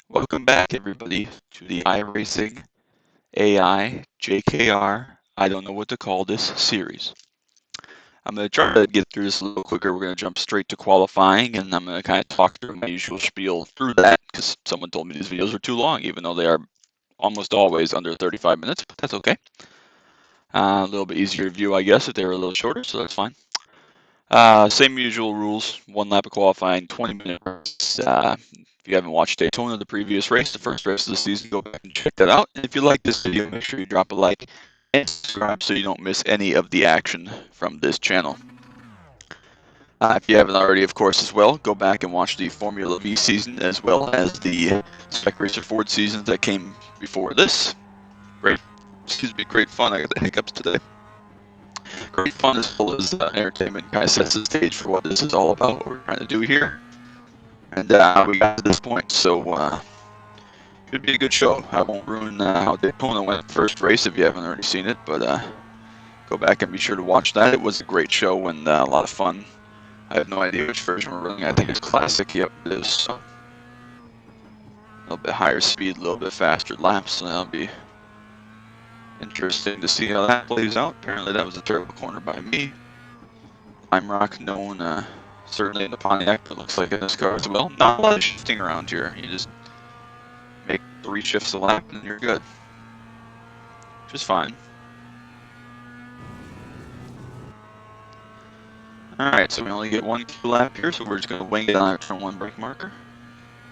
Welcome back, everybody, to the iRacing AI JKR I don't know what to call this series. I'm going to try to get through this a little quicker. We're going to jump straight to qualifying, and I'm going to kind of talk through my usual spiel through that because someone told me these videos are too long, even though they are almost always under 35 minutes, but that's okay. A little bit easier to view, I guess, if they were a little shorter, so that's fine. Same usual rules, 1 lap of qualifying, 20-minute race. If you haven't watched Daytona, the previous race, the first race of the season, go back and check that out. And if you like this video, make sure you drop a like and subscribe so you don't miss any of the action from this channel. If you haven't already, of course, as well, go back and watch the Formula V season as well as the Spec Racer Ford seasons that came before this. Great fun. I got the hiccups today. Great fun as well as entertainment. Kind of sets the stage for what this is all about, what we're trying to do here. And we got to this point, so should be a good show. I won't ruin how Daytona went first race if you haven't already seen it, but go back and be sure to watch that. It was a great show and a lot of fun. I have no idea which version we're running. I think it's classic. Yep, it is. So a little bit higher speed, a little bit faster laps, so that'll be interesting to see how that plays out. Apparently that was a terrible corner by me. Lime Rock known certainly in the Pontiac, but looks like in this car as well. Not a lot of shifting around here. You just make 3 shifts a lap and you're good, which is fine. Alright, so we only get 1 Q lap here, so we're just going to wing it on our turn 1 brake marker.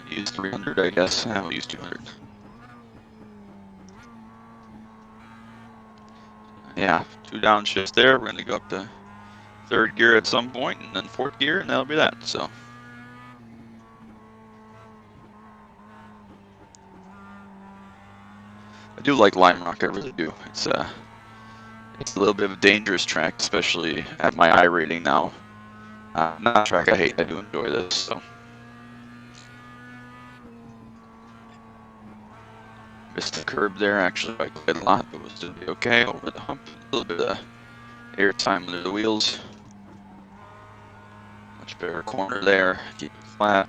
Use 300, I guess. We'll use 200. Yeah, 2 downshifts there. We're going to go up to 3rd gear at some point, and then 4th gear, and that'll be that. So I do like Lime Rock, I really do. It's a little bit of a dangerous track, especially at my I rating now. Not a track I hate. I do enjoy this. So missed the curb there actually by quite a lot, but we'll still be okay over the hump. A little bit of air time under the wheels. Much better corner there. Keep it flat.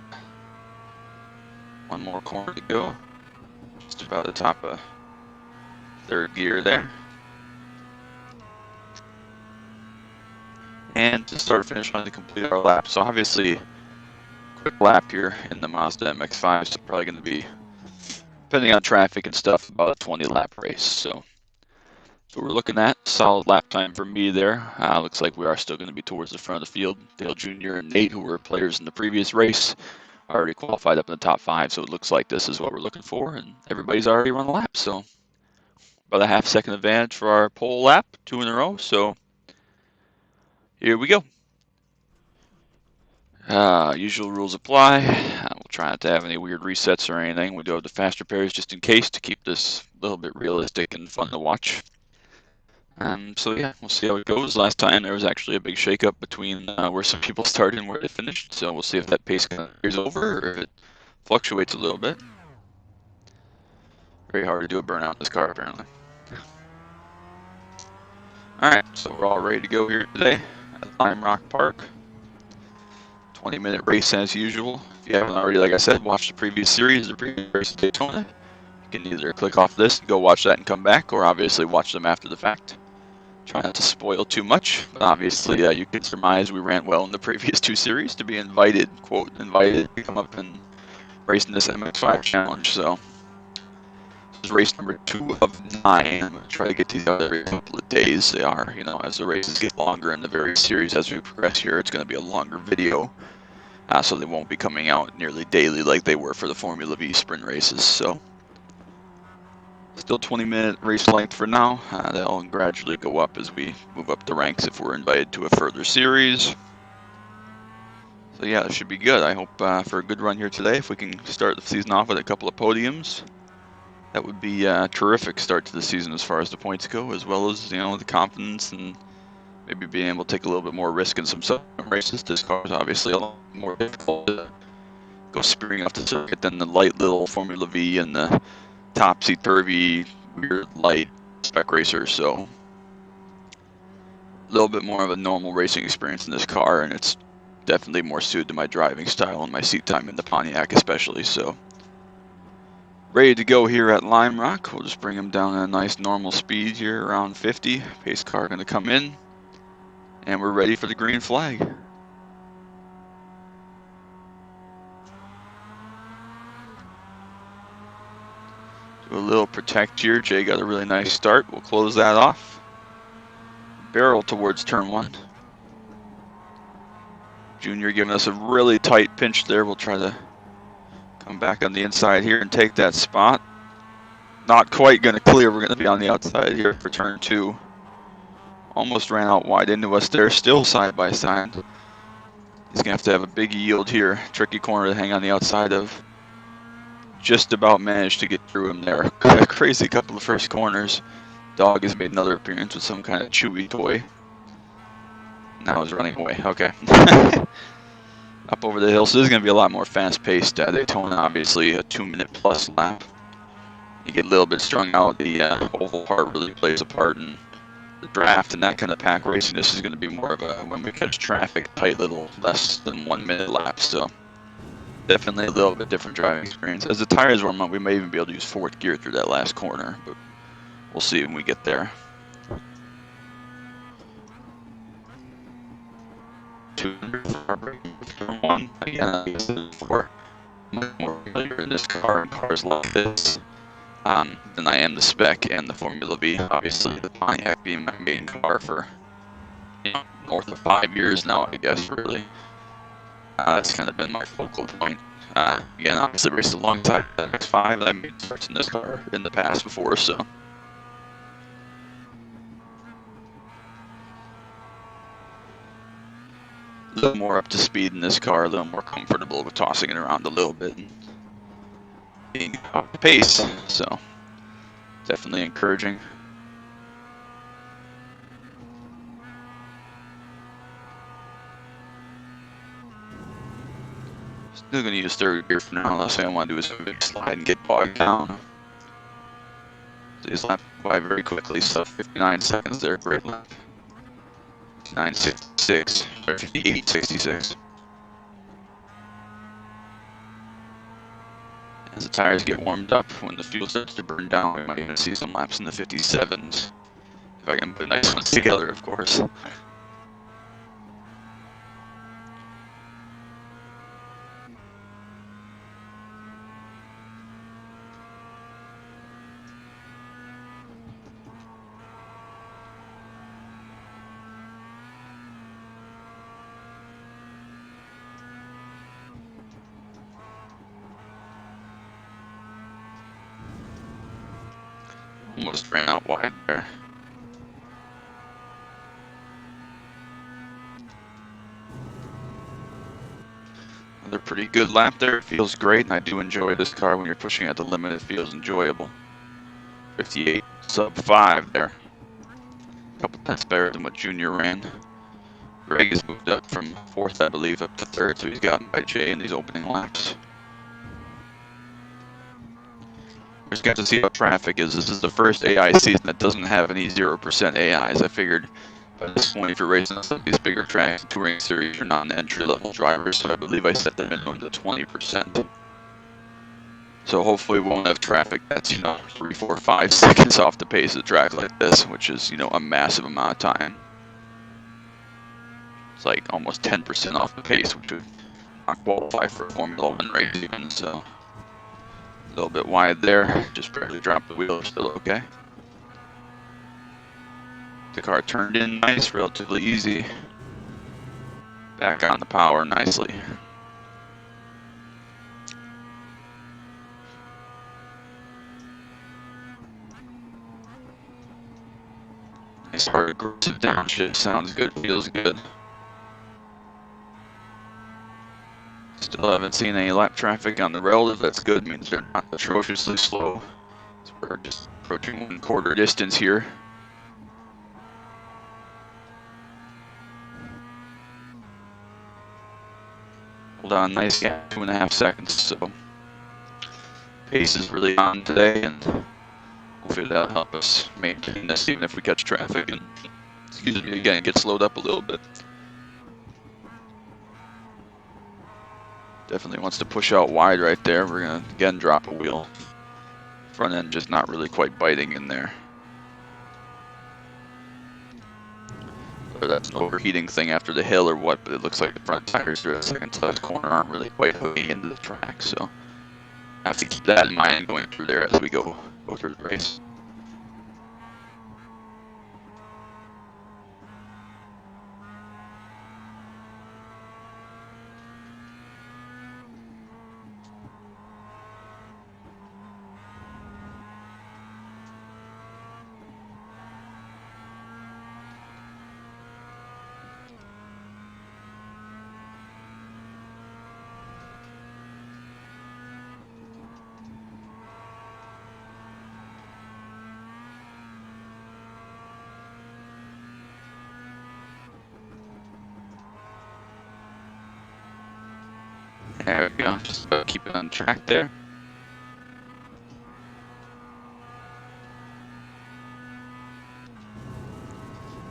1 more corner to go. Just about the top of 3rd gear there. And to start finish line to complete our lap. So obviously, quick lap here in the Mazda MX-5 is probably going to be, depending on traffic and stuff, about a 20 lap race. So we're looking at solid lap time for me there. Looks like we are still going to be towards the front of the field. Dale Jr. and Nate, who were players in the previous race, already qualified up in the top 5. So it looks like this is what we're looking for, and everybody's already run a lap. So about a half-second advantage for our pole lap, 2 in a row. So here we go. Usual rules apply. We'll try not to have any weird resets or anything. We'll do have the faster pairs just in case to keep this a little bit realistic and fun to watch. So yeah, we'll see how it goes. Last time there was actually a big shakeup between where some people started and where they finished. So we'll see if that pace kind of carries over or if it fluctuates a little bit. Very hard to do a burnout in this car apparently. Alright, so we're all ready to go here today at Lime Rock Park. 20-minute race as usual. If you haven't already, like I said, watched the previous series, the previous race of Daytona, you can either click off this and go watch that and come back, or obviously watch them after the fact. Try not to spoil too much, but obviously you can surmise we ran well in the previous 2 series to be invited, quote, invited to come up and race in this MX-5 challenge. So this is race number 2 of 9. I'm going to try to get these out every couple of days. They are, as the races get longer in the various series as we progress here, it's going to be a longer video. So they won't be coming out nearly daily like they were for the Formula V sprint races. So still 20-minute race length for now. They'll gradually go up as we move up the ranks if we're invited to a further series. So yeah, it should be good. I hope for a good run here today. If we can start the season off with a couple of podiums, that would be a terrific start to the season as far as the points go, as well as the confidence and maybe being able to take a little bit more risk in some races. This car is obviously a lot more difficult to go spearing off the circuit than the light little Formula V and the topsy-turvy, weird, light spec racer. So a little bit more of a normal racing experience in this car, and it's definitely more suited to my driving style and my seat time in the Pontiac especially. So Ready to go here at Lime Rock. We'll just bring him down at a nice normal speed here, around 50. Pace car going to come in, and we're ready for the green flag. Do a little protect here. Jay got a really nice start. We'll close that off. Barrel towards turn 1. Junior giving us a really tight pinch there. We'll try to come back on the inside here and take that spot. Not quite going to clear. We're going to be on the outside here for turn 2. Almost ran out wide into us there. Still side by side. He's going to have a big yield here. Tricky corner to hang on the outside of. Just about managed to get through him there. A crazy couple of first corners. Dog has made another appearance with some kind of chewy toy. Now he's running away. Okay. Up over the hill. So this is going to be a lot more fast-paced. Daytona, obviously, a 2-minute plus lap. You get a little bit strung out. The oval part really plays a part in the draft and that kind of pack racing. This is going to be more of a, when we catch traffic, tight little less than 1-minute lap. So definitely a little bit different driving experience. As the tires warm up, we may even be able to use 4th gear through that last corner, but we'll see when we get there. One again, like I said before, I'm much more familiar in this car and cars like this than I am the spec and the Formula V. Obviously, the Pontiac being my main car for north of 5 years now, I guess, really. That's kind of been my focal point. Again, obviously raced alongside the X5. I made starts in this car in the past before, so. A little more up to speed in this car, a little more comfortable with tossing it around a little bit and being off the pace, so definitely encouraging. Still going to use 3rd gear for now. Last thing I want to do is a big slide and get bogged down. These laps by very quickly, so 59 seconds there, great lap. 59.66, or 58.66. As the tires get warmed up, when the fuel starts to burn down, we might even see some laps in the 57s. If I can put nice ones together, of course. Almost ran out wide there. Another pretty good lap there. It feels great, and I do enjoy this car when you're pushing at the limit. It feels enjoyable. 58 sub 5 there. A couple tenths better than what Junior ran. Greg has moved up from 4th, I believe, up to 3rd, so he's gotten by Jay in these opening laps. Just got to see how traffic is. This is the first AI season that doesn't have any 0% AIs. I figured by this point, if you're racing on some of these bigger tracks, touring series, you're not an entry-level driver, so I believe I set the minimum to 20%. So hopefully we won't have traffic that's, 3, 4, 5 seconds off the pace of a track like this, which is, a massive amount of time. It's like almost 10% off the pace, which would not qualify for a Formula 1 race even, so. A little bit wide there, just barely dropped the wheel, still okay. The car turned in nice, relatively easy. Back on the power nicely. Nice hard aggressive downshift, sounds good, feels good. Still haven't seen any lap traffic on the relative, that's good, means they're not atrociously slow. So we're just approaching 1/4 distance here. Hold on, nice gap, 2.5 seconds, so pace is really on today, and hopefully that'll help us maintain this even if we catch traffic and, excuse me, again, get slowed up a little bit. Definitely wants to push out wide right there. We're going to, again, drop a wheel. Front end just not really quite biting in there. Whether that's an overheating thing after the hill or what, but it looks like the front tires through the second to last corner aren't really quite hooking into the track, so I have to keep that in mind going through there as we go through the race. There we go, just about keep it on track there.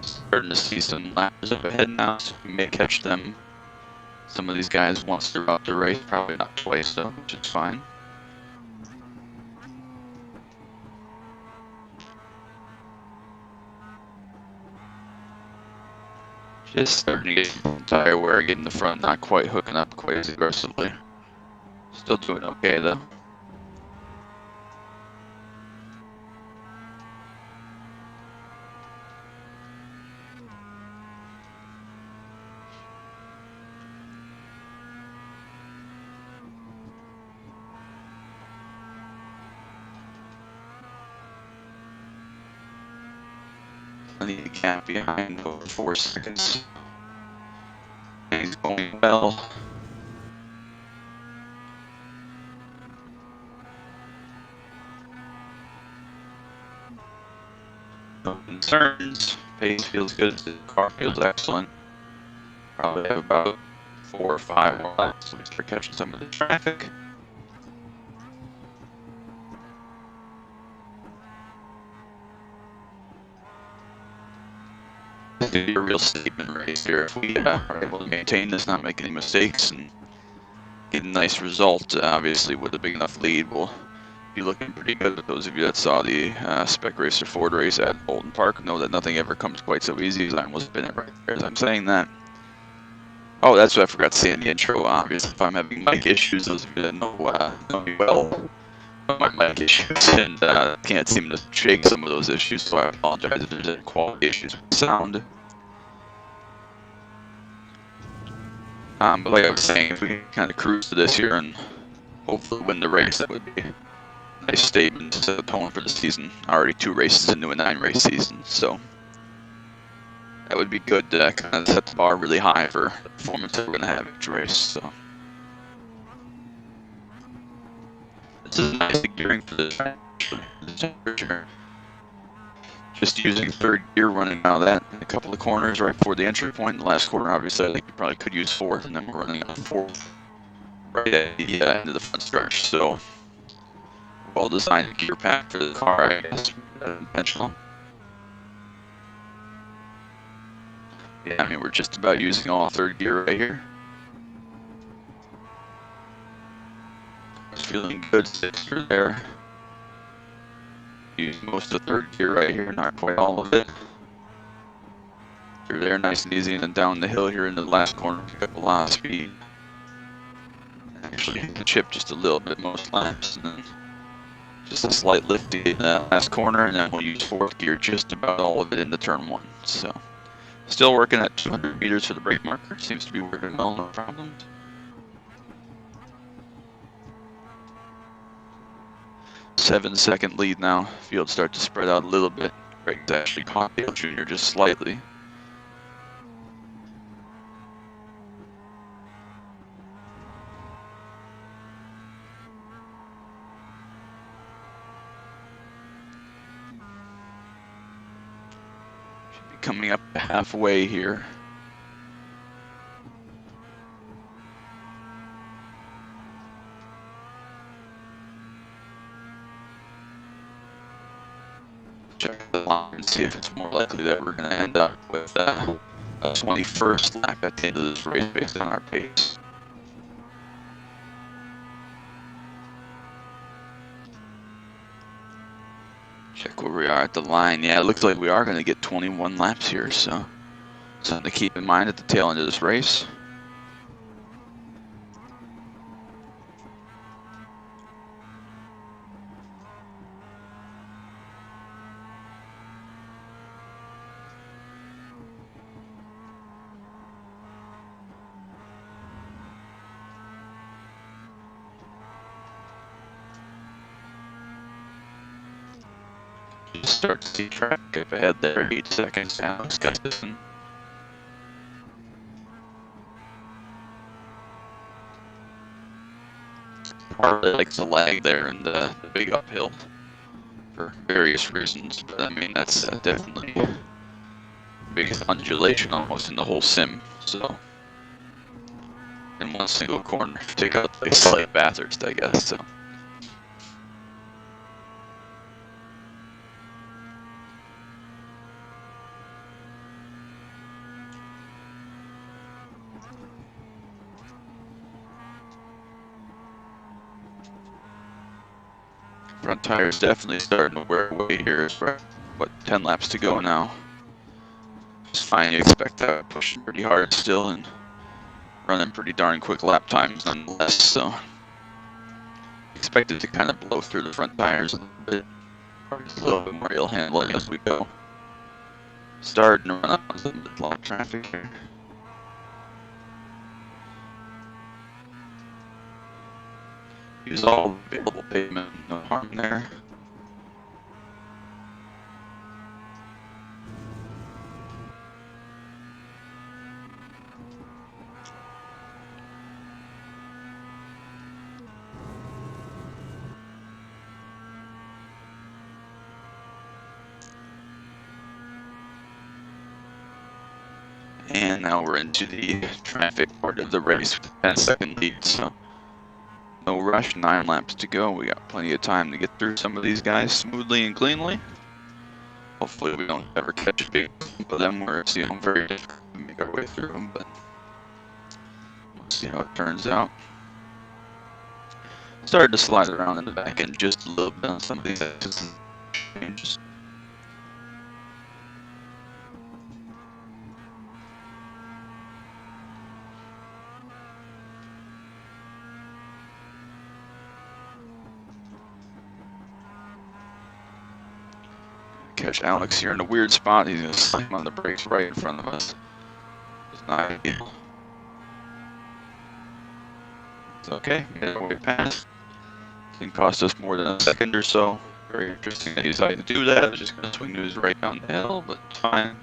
Starting to see some laps up ahead now, so we may catch them. Some of these guys once throughout the race, probably not twice though, which is fine. Just starting to get tire wear, getting the front not quite hooking up quite as aggressively. Still doing okay though. Plenty of gap behind, over 4 seconds. He's going well. No concerns. Pace feels good. The car feels excellent. Probably have about 4 or 5 more laps so we start catching some of the traffic. It's going to be a real statement race here if we are able to maintain this, not make any mistakes, and get a nice result. Obviously, with a big enough lead, we'll be looking pretty good. Those of you that saw the Spec Racer Ford race at Bolton Park know that nothing ever comes quite so easy as I almost been it right there as I'm saying that. Oh, that's what I forgot to say in the intro. Obviously, if I'm having mic issues, those of you that know me well, my mic issues, and can't seem to shake some of those issues, so I apologize if there's any quality issues with sound. But like I was saying, if we can kind of cruise to this here and hopefully win the race, that would be a nice statement to set the tone for the season. Already 2 races into a 9-race season, so that would be good to kind of set the bar really high for the performance that we're going to have each race. So this is nice gearing for the temperature. Just using 3rd gear, running out of that in a couple of corners right before the entry point. In the last corner, obviously, I think we probably could use 4th, and then we're running on 4th right at the end of the front stretch. So well-designed gear pack for the car, I guess. Intentional. Yeah, I mean, we're just about using all 3rd gear right here. It's feeling good, 6th through there. Use most of the 3rd gear right here, not quite all of it. Through there, nice and easy, and then down the hill here into the last corner, pick up a lot of speed. Actually hit the chip just a little bit most laps, and then just a slight lift in that last corner, and then we'll use 4th gear just about all of it into turn 1. So, still working at 200 meters for the brake marker. Seems to be working well, no problems. Seven-second lead now. Field start to spread out a little bit. Brake's actually caught Dale Jr. just slightly. Should be coming up halfway here. Check the line and see if it's more likely that we're going to end up with a 21st lap at the end of this race based on our pace. Check where we are at the line. Yeah, it looks like we are going to get 21 laps here, so something to keep in mind at the tail end of this race. Just start to see traffic up ahead there. 8 seconds. Alex got this one. Partly likes the lag there and the big uphill for various reasons, but I mean that's definitely the biggest undulation almost in the whole sim. So in one single corner, take out like slight Bathurst, I guess. So front tire's definitely starting to wear away here. What, 10 laps to go now. It's fine. You expect that pushing pretty hard still and running pretty darn quick lap times nonetheless. So expect it to kind of blow through the front tires a little bit. Probably a little bit more ill handling as we go. Starting to run up on some mid-block traffic here. Use all available pavement, no harm there. And now we're into the traffic part of the race with a 10-second lead, so no rush, 9 laps to go. We got plenty of time to get through some of these guys smoothly and cleanly. Hopefully we don't ever catch a big bump of them where it's, very difficult to make our way through them, but we'll see how it turns out. Started to slide around in the back end just a little bit on some of these changes. Catch Alex here in a weird spot. He's going to slam on the brakes right in front of us. It's not ideal. It's okay. We get our way past. Didn't cost us more than a second or so. Very interesting that he decided to do that. I was just going to swing to his right down the hill, but it's fine.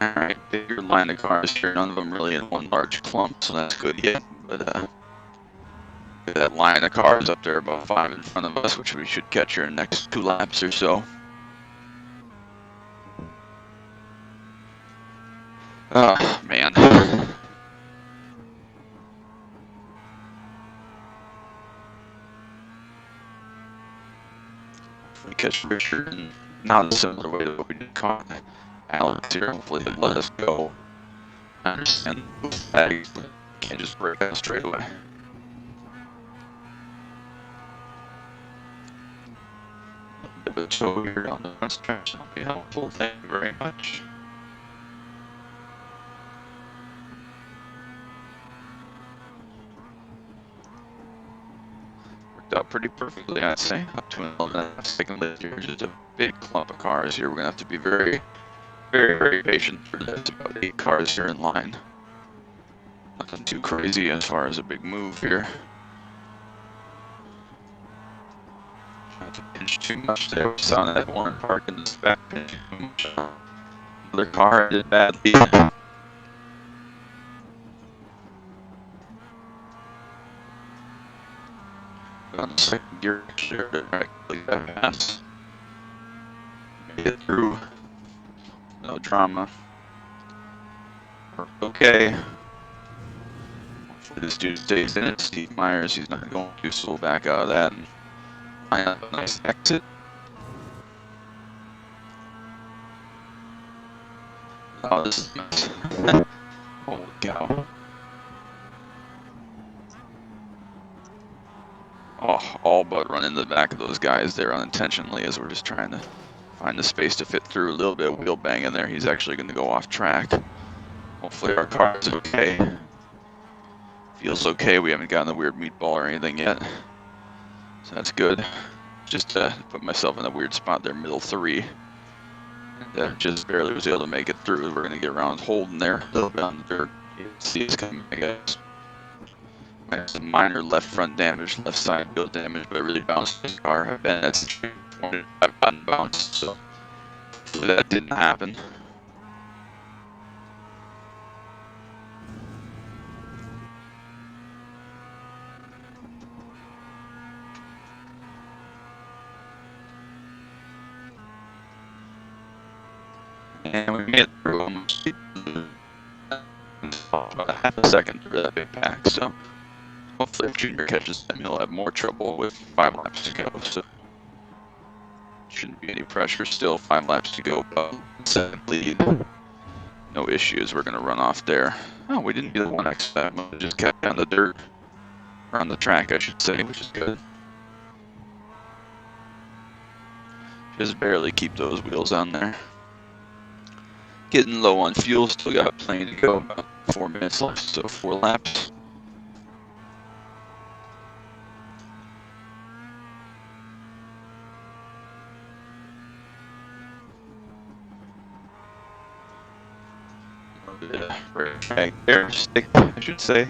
Alright, bigger line of cars here, none of them really in one large clump, so that's good yet. But that line of cars up there, about 5 in front of us, which we should catch here in the next 2 laps or so. Oh, man. If we catch Richard in not a similar way to what we did caught Alex here, hopefully they'll let us go. I understand that, but can't just break out straight away. A bit of a tow here on the front stretch, that'll be helpful, thank you very much. Worked out pretty perfectly, I'd say, up to an 11.5-second lead here. Just a big clump of cars here. We're going to have to be very, very, very patient for this. About 8 cars here in line. Nothing too crazy as far as a big move here. Not to pinch too much there. We saw that one park in the back pinching too much. Another car did badly. On the second gear there directly that pass. Made it through. No drama. Okay. Hopefully this dude stays in it. Steve Myers, he's not going to, so we'll back out of that and line up a nice exit. Oh, this is nice. Holy cow. Oh, all but run into the back of those guys there unintentionally as we're just trying to find the space to fit through. A little bit of wheel bang in there. He's actually going to go off track. Hopefully our car is okay. Feels okay. We haven't gotten a weird meatball or anything yet. So that's good. Just put myself in a weird spot there, middle three. And just barely was able to make it through. We're going to get around Holden there, a little bit on the dirt. You can see it's coming, I guess. Might have some minor left front damage, left side wheel damage, but it really bounced the car. I've been at 25 gotten bounced, so hopefully that didn't happen. And we made it through almost about a half a second through that big pack, so hopefully if Junior catches them, he'll have more trouble with 5 laps to go, so shouldn't be any pressure still. 5 laps to go, but second lead. No issues, we're going to run off there. Oh, we didn't get a 1x that one, just kept on the dirt, or on the track I should say, which is good. Just barely keep those wheels on there. Getting low on fuel, still got plenty to go, about 4 minutes left, so 4 laps. A little bit of red flag there, stick, I should say.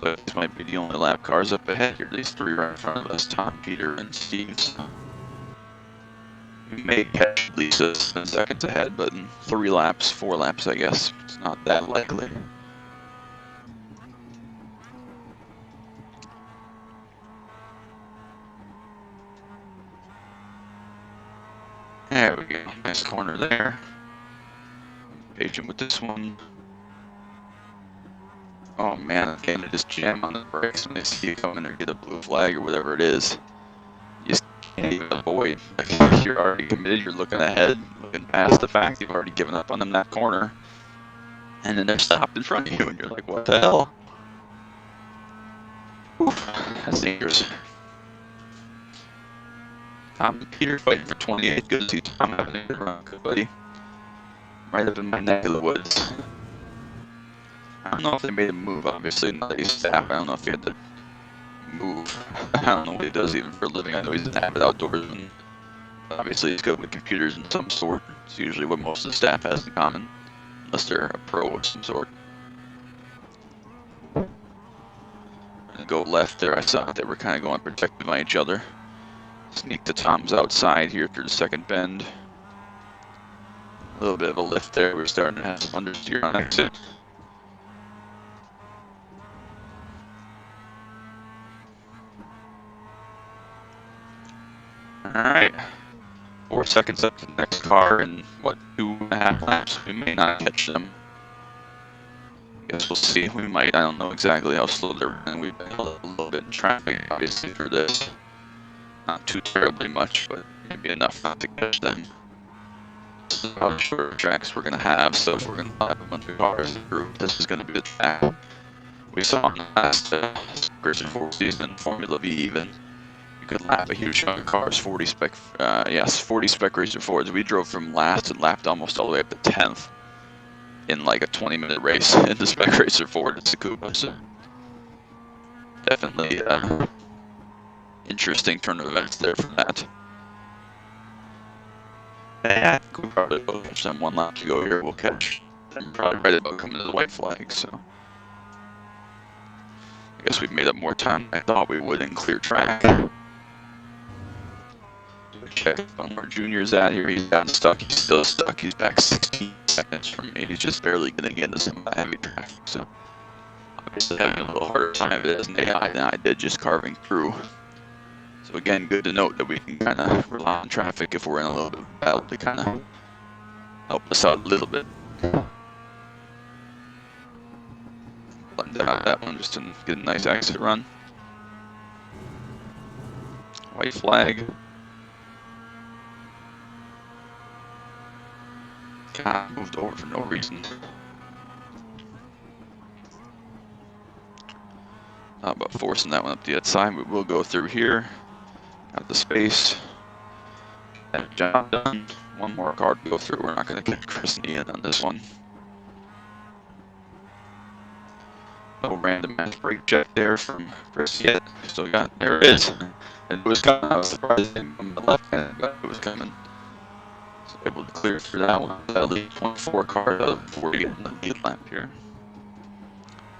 So this might be the only lap cars up ahead here, these 3 right in front of us, Tom, Peter, and Steve. So we may catch at least 7 seconds ahead, but in 3 laps, 4 laps, I guess, it's not that likely. There we go, nice corner there. Patient with this one. Oh man, again, I just jam on the brakes when they see you coming or get a blue flag or whatever it is. You just can't even avoid. Like, if you're already committed, you're looking ahead, looking past the fact you've already given up on them that corner. And then they're stopped in front of you, and you're like, what the hell? Oof, that's dangerous. Tom and Peter fighting for 28. Good to see Tom having a good run. Good buddy. Right up in my neck of the woods. I don't know if they made a move, obviously, not that he's staff. I don't know if he had to move. I don't know what he does even for a living. I know he's an avid outdoorsman. Obviously, he's good with computers in some sort. It's usually what most of the staff has in common, unless they're a pro of some sort. And go left there. I saw they were kind of going protected by each other. Sneak to Tom's outside here through the second bend. A little bit of a lift there. We're starting to have some understeer on exit. Alright. 4 seconds up to the next car in, what, 2.5 laps? We may not catch them. I guess we'll see. We might. I don't know exactly how slow they're running. We've been held up a little bit in traffic, obviously, for this. Not too terribly much, but maybe enough not to catch them. This is how short tracks we're going to have, so if we're going to have a bunch of cars in the group, this is going to be the track we saw in the last Racing 4 season, Formula V even. You could lap a huge chunk of cars, 40 spec, 40 spec Racer Fords. We drove from last and lapped almost all the way up to 10th in like a 20-minute race in the spec Racer Ford. It's a Coupe, so definitely interesting turn of events there for that. Yeah, we'll probably both catch them 1 lap to go here. We'll catch them probably right about coming to the white flag, so I guess we've made up more time than I thought we would in clear track. Check on where Junior's at here. He's gotten stuck. He's still stuck. He's back 16 seconds from me. He's just barely getting into some of the heavy traffic, so obviously having a little harder time of it as an AI than I did just carving through. So again, good to note that we can kind of rely on traffic if we're in a little bit of battle to kind of help us out a little bit. Blend out that one just to get a nice exit run. White flag. God, moved over for no reason. Not about forcing that one up the outside. We will go through here. Got the space. That job done. One more car to go through. We're not going to get Chris in on this one. No random ass brake check there from Chris yet. Still got, there it is. And it was coming. I was surprised it didn't come on the left hand, but it was coming. So able to clear through that one. That lead 24 car out of 40 in the lead lap here.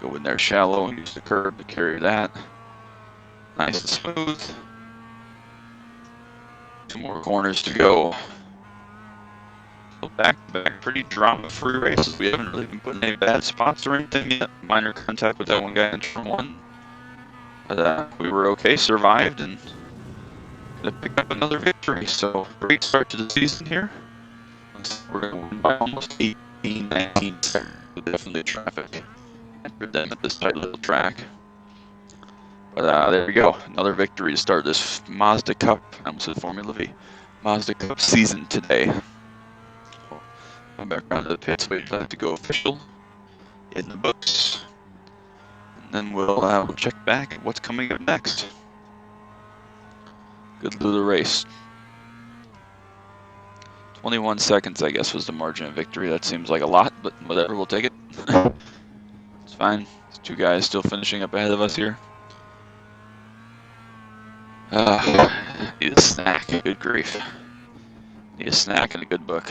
Go in there shallow and use the curb to carry that. Nice and smooth. 2 more corners to go. So back to back, pretty drama-free races. We haven't really been putting any bad spots or anything yet. Minor contact with that one guy in turn 1. But we were okay, survived, and gonna pick up another victory. So great start to the season here. We're gonna win by almost 18, 19 seconds. So definitely traffic for them at this tight little track. But there we go, another victory to start this Mazda Cup, I almost said Formula V, Mazda Cup season today. Come back around to the pits, wait for that to go official, in the books, and then we'll check back at what's coming up next. Good little race. 21 seconds, I guess, was the margin of victory. That seems like a lot, but whatever, we'll take it. It's fine. There's 2 guys still finishing up ahead of us here. Need a snack. Good grief. Need a snack and a good book.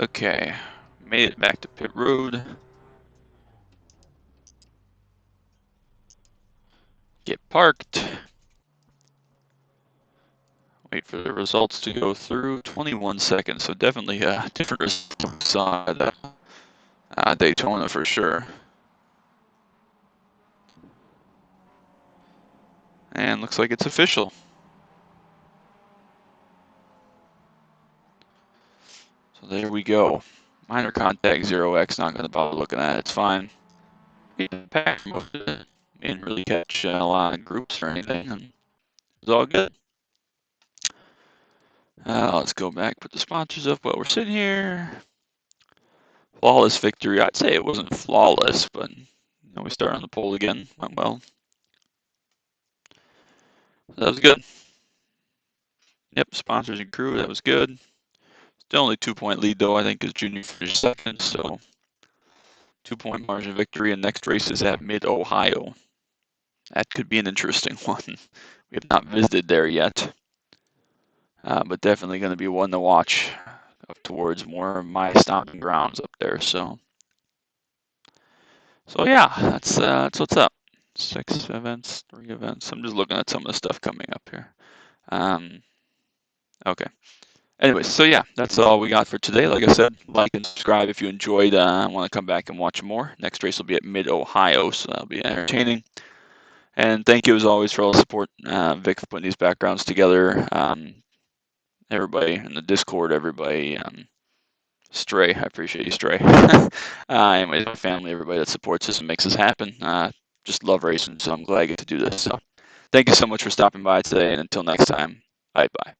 Okay, made it back to pit road. Get parked. Wait for the results to go through. 21 seconds, so definitely a different result on Daytona for sure. And looks like it's official. So there we go. Minor contact 0x, not going to bother looking at it, it's fine. Pack most of it. Didn't really catch a lot of groups or anything, and it was all good. Let's go back, put the sponsors up while we're sitting here. Flawless victory. I'd say it wasn't flawless, but we start on the pole again. Went well. That was good. Yep, sponsors and crew. That was good. Still only 2-point lead though. I think is Junior finished second, so 2-point margin victory. And next race is at Mid-Ohio. That could be an interesting one. We have not visited there yet, but definitely going to be one to watch towards more of my stomping grounds up there. So yeah, that's what's up. 6 events, 3 events. I'm just looking at some of the stuff coming up here. Okay. Anyways, so yeah, that's all we got for today. Like I said, like and subscribe if you enjoyed. Want to come back and watch more. Next race will be at Mid-Ohio, so that'll be entertaining. And thank you as always for all the support, Vic, for putting these backgrounds together. Everybody in the Discord, everybody, Stray, I appreciate you, Stray. Anyways, my family, everybody that supports us and makes this happen. Just love racing, so I'm glad I get to do this. So thank you so much for stopping by today, and until next time, bye-bye.